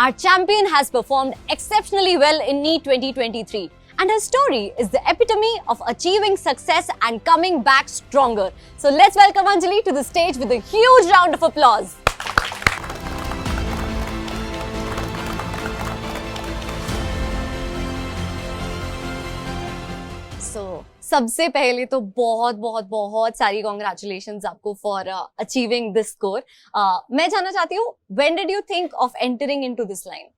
Our champion has performed exceptionally well in NEET 2023, and her story is the epitome of achieving success and coming back stronger. So let's welcome Anjali to the stage with a huge round of applause. सबसे पहले तो बहुत बहुत बहुत सारी congratulations आपको for achieving this score. मैं जानना चाहती हूँ, when did you think of entering into this line?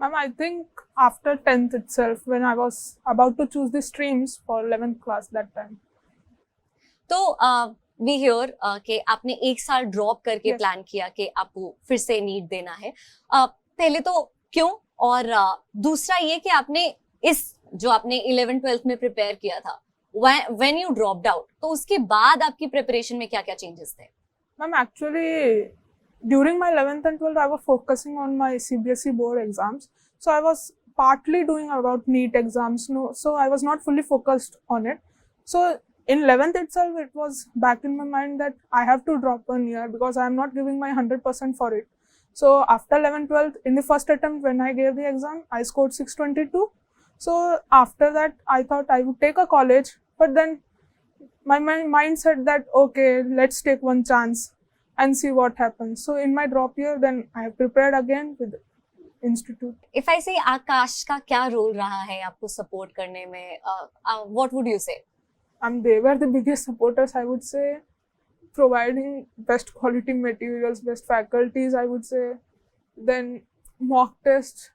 Ma'am, I think after 10th itself, when I was about to choose the streams for 11th class that time. तो we hear कि आपने एक साल drop करके plan किया कि आपको फिर से नीट देना है. पहले तो क्यों, और दूसरा ये कि आपने इस जो आपने 11th-12th में प्रिपेयर किया था, when you dropped out, तो उसके बाद आपकी प्रिपरेशन में क्या-क्या चेंजेस थे? Ma'am, actually during my 11th and 12th I was focusing on my CBSE board exams, so I was partly doing about NEET exams, so I was not fully focused on it. So in 11th itself it was back in my mind that I have to drop 1 year because I am not giving my 100% for it. So after 11th 12th, in the first attempt when I gave the exam, I scored 622. So after that I thought I would take a college, but then my mind said that okay, let's take one chance and see what happens. So in my drop year then I have prepared again with institute. If I say आकाश का क्या role रहा है आपको support करने में, what would you say? They were the biggest supporters, I would say, providing best quality materials, best faculties, I would say. Then mock tests.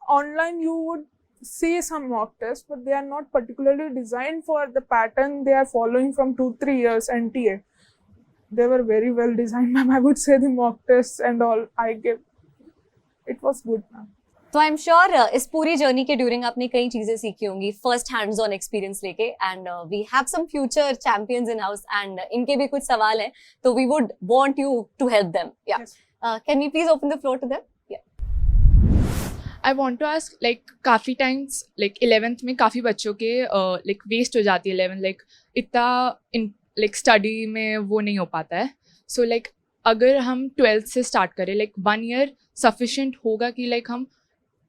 Online you would see some mock tests, but they are not particularly designed for the pattern they are following from 2-3 years NTA. They were very well designed, ma'am. I would say the mock tests and all I gave, it was good, ma'am. तो I am sure इस पूरी journey के during आपने कई चीजें सीखी होंगी first hands on experience लेके, and we have some future champions in house and इनके भी कुछ सवाल हैं, तो we would want you to help them. या can we please open the floor to them? I want to ask, like काफ़ी times like 11th में काफ़ी बच्चों के like waste हो जाती है 11th, like इतना like study में वो नहीं हो पाता है. So like अगर हम 12th से start करें, like 1 year sufficient होगा कि like हम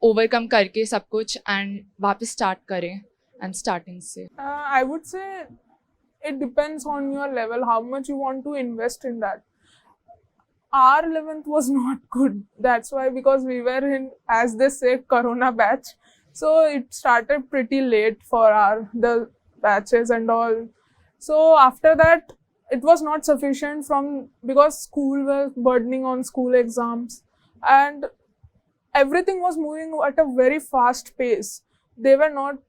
overcome करके सब कुछ and वापस start करें and starting से. I would say it depends on your level, how much you want to invest in that. Our 11th was not good. That's why, because we were in, as they say, Corona batch. So it started pretty late for the batches and all. So after that, it was not sufficient because school was burdening on school exams. And everything was moving at a very fast pace. They were not,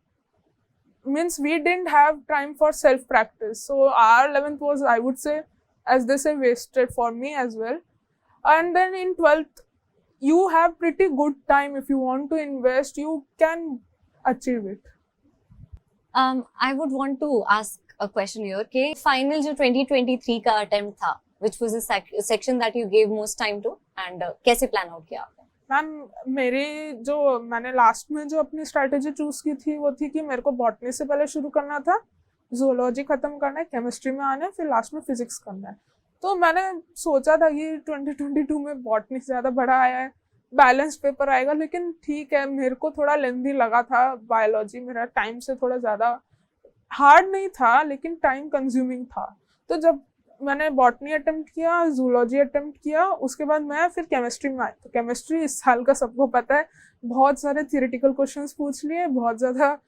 means we didn't have time for self-practice. So our 11th was, I would say, as they say, wasted for me as well. And then in 12th, you have pretty good time. If you want to invest, you can achieve it. I would want to ask a question here. Okay, final जो 2023 का attempt था, which was a section that you gave most time to, and कैसे plan out किया आपने? Ma'am, मैंने last में जो अपनी स्ट्रैटेजी चूज की थी वो थी कि मेरे को बॉटनी से पहले शुरू करना था, जूलॉजी खत्म करना है, केमिस्ट्री में आना है, फिर लास्ट में फिजिक्स करना है. तो मैंने सोचा था कि 2022 में बॉटनी से ज़्यादा बड़ा आया है, बैलेंस पेपर आएगा, लेकिन ठीक है, मेरे को थोड़ा लेंथी लगा था बायोलॉजी, मेरा टाइम से थोड़ा ज़्यादा हार्ड नहीं था लेकिन टाइम कंज्यूमिंग था. तो जब मैंने बॉटनी अटेम्प्ट किया, जूलॉजी अटेम्प्ट किया, उसके बाद मैं फिर केमिस्ट्री में आई. तो केमिस्ट्री इस साल का सबको पता है, बहुत सारे थियोरेटिकल क्वेश्चंस पूछ लिए, बहुत ज़्यादा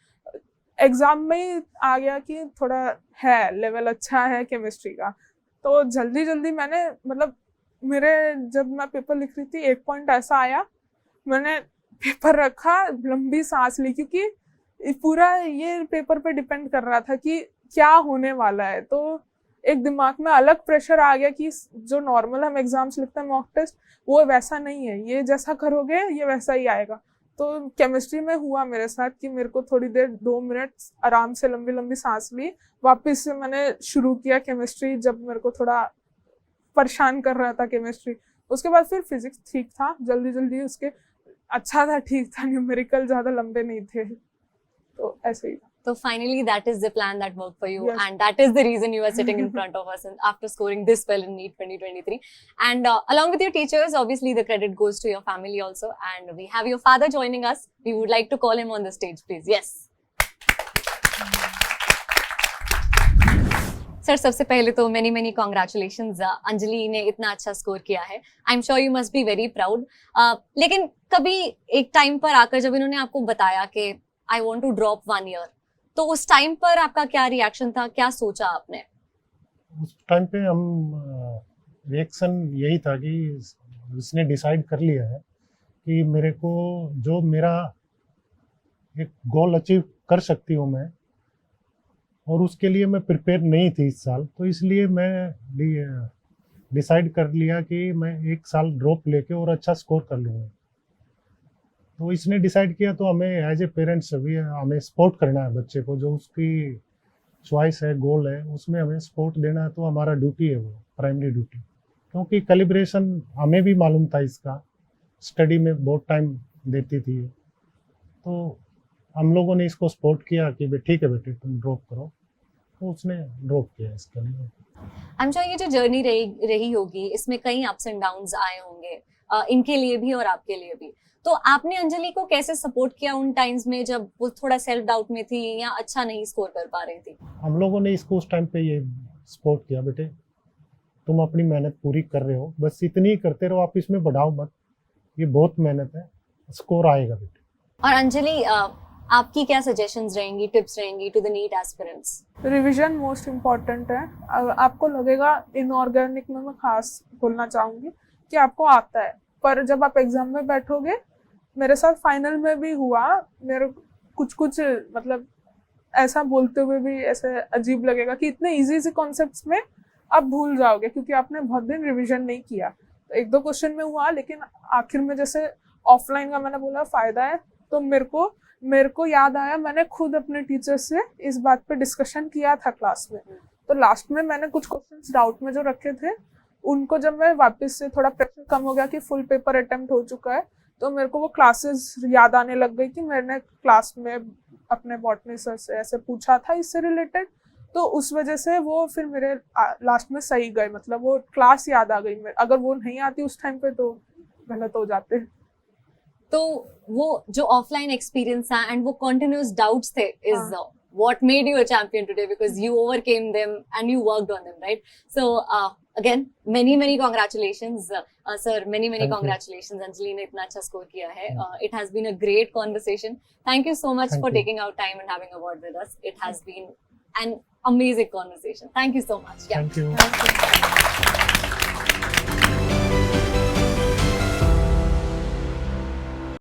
एग्जाम में ही आ गया कि थोड़ा है लेवल अच्छा है केमिस्ट्री का. तो जल्दी जल्दी मैंने, मतलब मेरे जब मैं पेपर लिख रही थी, एक पॉइंट ऐसा आया, मैंने पेपर रखा, लंबी सांस ली, क्योंकि पूरा ये पेपर पे डिपेंड कर रहा था कि क्या होने वाला है. तो एक दिमाग में अलग प्रेशर आ गया कि जो नॉर्मल हम एग्जाम्स लिखते हैं मॉक टेस्ट, वो वैसा नहीं है, ये जैसा करोगे ये वैसा ही आएगा. तो केमिस्ट्री में हुआ मेरे साथ कि मेरे को थोड़ी देर 2 मिनट आराम से लंबी लंबी सांस ली, वापस से मैंने शुरू किया केमिस्ट्री, जब मेरे को थोड़ा परेशान कर रहा था केमिस्ट्री. उसके बाद फिर फिजिक्स ठीक था, जल्दी जल्दी उसके अच्छा था, ठीक था, न्यूमेरिकल ज़्यादा लंबे नहीं थे, तो ऐसे ही था. So finally, that is the plan that worked for you, Yes. and that is the reason you are sitting in front of us after scoring this well in NEET 2023. And along with your teachers, obviously the credit goes to your family also. And we have your father joining us. We would like to call him on the stage, please. Yes. Sir सबसे पहले तो many congratulations Anjali ने इतना अच्छा score किया है I am sure you must be very proud लेकिन कभी एक टाइम पर आकर जब इन्होंने आपको बताया कि I want to drop 1 year तो उस टाइम पर आपका क्या रिएक्शन था क्या सोचा आपने उस टाइम पे हम रिएक्शन यही था कि उसने डिसाइड कर लिया है कि मेरे को जो मेरा एक गोल अचीव कर सकती हूँ मैं और उसके लिए मैं प्रिपेयर नहीं थी इस साल तो इसलिए मैं डिसाइड कर लिया कि मैं 1 साल ड्रॉप लेके और अच्छा स्कोर कर लूँगा तो इसने डिसाइड किया तो हमें एज ए पेरेंट्स भी हमें सपोर्ट करना है बच्चे को जो उसकी चॉइस है गोल है उसमें हमें सपोर्ट देना है तो हमारा ड्यूटी है वो प्राइमरी ड्यूटी क्योंकि कैलिब्रेशन हमें भी मालूम था इसका स्टडी में बहुत टाइम देती थी तो हम लोगों ने इसको सपोर्ट किया कि ठीक है बेटे तुम ड्रॉप करो तो उसने ड्रॉप किया इसके लिए आई एम श्योर ये जो जर्नी रही होगी इसमें कई अप्स एंड डाउन्स आए होंगे इनके लिए भी और आपके लिए भी तो आपने अंजलि को कैसे सपोर्ट किया उन टाइम्स में जब वो थोड़ा सेल्फ डाउट में थी या अच्छा नहीं स्कोर कर पा रही थी हम लोगों ने इसको उस टाइम पे ये सपोर्ट किया बेटे तुम अपनी मेहनत पूरी कर रहे हो बस इतनी ही करते रहो आप इसमें बढ़ाओ मत ये बहुत मेहनत है स्कोर आएगा बेटे और अंजलि आपकी क्या सजेशंस रहेंगी टिप्स रहेंगी to the NEET aspirants revision most important है आपको लगेगा इनऑर्गेनिक में मैं खास बोलना चाहूँगी कि आपको आता है पर जब आप एग्जाम में बैठोगे मेरे साथ फाइनल में भी हुआ मेरे कुछ मतलब ऐसा बोलते हुए भी ऐसे अजीब लगेगा कि इतने इजी कॉन्सेप्ट्स में आप भूल जाओगे क्योंकि आपने बहुत दिन रिवीजन नहीं किया तो 1-2 क्वेश्चन में हुआ लेकिन आखिर में जैसे ऑफलाइन का मैंने बोला फायदा है तो मेरे को याद आया मैंने खुद अपने टीचर से इस बात पे डिस्कशन किया था क्लास में तो लास्ट में मैंने कुछ क्वेश्चंस डाउट में जो रखे थे उनको जब मैं वापस से थोड़ा प्रेशर कम हो गया कि फुल पेपर अटेम्प्ट हो चुका है तो मेरे को वो क्लासेस याद आने लग गई कि मैंने क्लास में अपने बॉटनी सर से ऐसे पूछा था इससे रिलेटेड तो उस वजह से वो फिर मेरे लास्ट में सही गए मतलब वो क्लास याद आ गई अगर वो नहीं आती उस टाइम पे तो गलत हो जाते तो वो जो ऑफलाइन एक्सपीरियंस था एंड वो कंटिन्यूअस डाउट्स थे is what made you a champion today because you overcame them and you worked on them, right? So again, many congratulations, sir. Many Thank you. congratulations. Anjali ने इतना अच्छा score किया है. It has been a great conversation. Thank you so much Thank for you. taking out time and having a word with us. It has been an amazing conversation. Thank you so much. Yeah. Thank you Thank you.